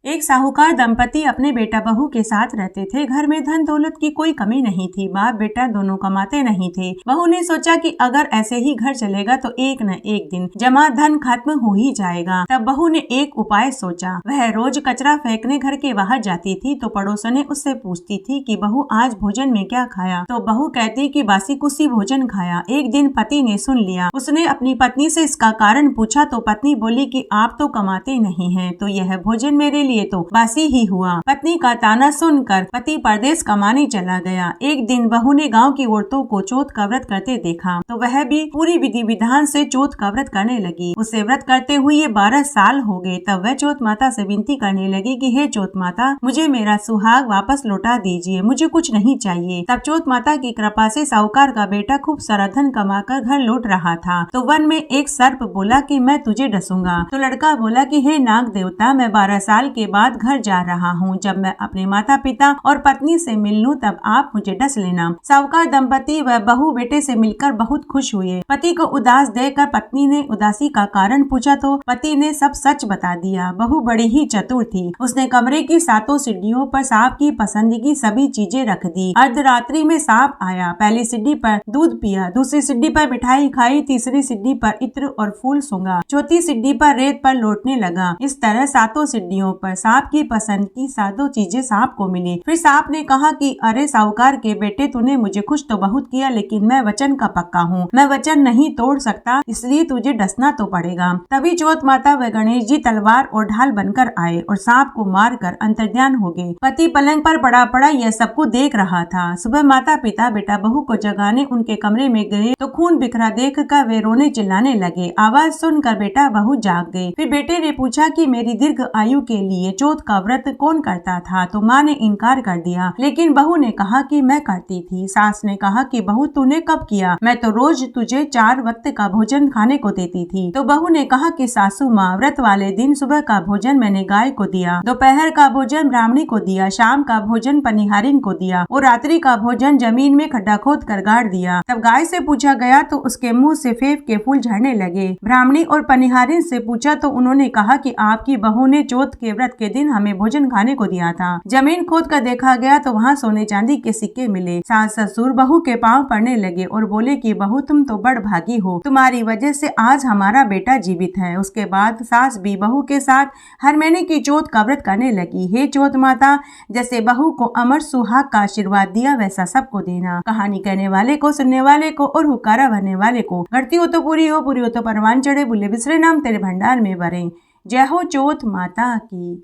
एक साहूकार दंपति अपने बेटा बहू के साथ रहते थे। घर में धन दौलत की कोई कमी नहीं थी। बाप बेटा दोनों कमाते नहीं थे। बहू ने सोचा कि अगर ऐसे ही घर चलेगा तो एक न एक दिन जमा धन खत्म हो ही जाएगा। तब बहू ने एक उपाय सोचा। वह रोज कचरा फेंकने घर के बाहर जाती थी तो पड़ोसने उससे पूछती थी कि बहू आज भोजन में क्या खाया। तो बहू कहती कि बासी कुसी भोजन खाया। एक दिन पति ने सुन लिया। उसने अपनी पत्नी से इसका कारण पूछा तो पत्नी बोली कि आप तो कमाते नहीं हैं, तो यह भोजन मेरे लिए तो बासी ही हुआ। पत्नी का ताना सुनकर पति परदेश कमाने चला गया। एक दिन बहू ने गांव की औरतों को चौथ का व्रत करते देखा तो वह भी पूरी विधि विधान से चौथ का व्रत करने लगी। उसे व्रत करते हुए 12 साल हो गए। तब वह चौथ माता से विनती करने लगी कि हे चौथ माता, मुझे मेरा सुहाग वापस लौटा दीजिए, मुझे कुछ नहीं चाहिए। तब चौथ माता की कृपा से साहूकार का बेटा खूब सारा धन कमाकर घर लौट रहा था। तो वन में एक सर्प बोला कि मैं तुझे डसूंगा। तो लड़का बोला कि हे नाग देवता, मैं 12 साल के बाद घर जा रहा हूँ। जब मैं अपने माता पिता और पत्नी से मिल लूं तब आप मुझे डस लेना। साहूकार दंपति व बहू बेटे से मिलकर बहुत खुश हुए। पति को उदास देखकर पत्नी ने उदासी का कारण पूछा तो पति ने सब सच बता दिया। बहू बड़ी ही चतुर थी। उसने कमरे की 7 सीढ़ियों पर सांप की पसंद की सभी चीजें रख दी। अर्धरात्रि में सांप आया। पहली सीढ़ी पर दूध पिया, दूसरी सीढ़ी पर मिठाई खाई, तीसरी सीढ़ी पर इत्र और फूल सूंघा, चौथी सीढ़ी पर रेत पर लौटने लगा। इस तरह 7 सीढ़ियों पर सांप की पसंद की 7 चीजें सांप को मिली। फिर सांप ने कहा कि अरे साहूकार के बेटे, तूने मुझे खुश तो बहुत किया, लेकिन मैं वचन का पक्का हूँ, मैं वचन नहीं तोड़ सकता, इसलिए तुझे डसना तो पड़ेगा। तभी चौथ माता व गणेश जी तलवार और ढाल बनकर आए और सांप को मारकर अंतर्ध्यान हो गए। पति पलंग पर पड़ा पड़ा यह सबको देख रहा था। सुबह माता पिता बेटा बहू को जगाने उनके कमरे में गए तो खून बिखरा देख कर वे रोने चिल्लाने लगे। आवाज सुनकर बेटा बहू जाग गए। फिर बेटे ने पूछा कि मेरी दीर्घ आयु के लिए चौथ का व्रत कौन करता था। तो माँ ने इनकार कर दिया, लेकिन बहू ने कहा कि मैं करती थी। सास ने कहा कि बहू तूने कब किया, मैं तो रोज तुझे 4 वक्त का भोजन खाने को देती थी। तो बहू ने कहा कि सासू माँ, व्रत वाले दिन सुबह का भोजन मैंने गाय को दिया, दोपहर का भोजन ब्राह्मणी को दिया, शाम का भोजन पनिहारिन को दिया और रात्रि का भोजन जमीन में खड्डा खोद कर गाड़ दिया। तब गाय से पूछा गया तो उसके मुँह से फेफ के फूल झड़ने लगे। ब्राह्मणी और पनिहारिन से पूछा तो उन्होंने कहा कि आपकी बहू ने चौथ के व्रत के दिन हमें भोजन खाने को दिया था। जमीन खोद कर देखा गया तो वहाँ सोने चांदी के सिक्के मिले। सास ससुर बहू के पांव पड़ने लगे और बोले कि बहू तुम तो बड़ भागी हो, तुम्हारी वजह से आज हमारा बेटा जीवित है। उसके बाद सास भी बहू के साथ हर महीने की चौथ का व्रत करने लगी। हे चौथ माता, जैसे बहू को अमर सुहाग का आशीर्वाद दिया वैसा सबको देना। कहानी कहने वाले को, सुनने वाले को और हुक्कारा भरने वाले को। घटती हो तो पूरी हो, पूरी हो तो परवान चढ़े, बुले बिसरे नाम तेरे भंडार में भरे। जय हो चौथ माता की।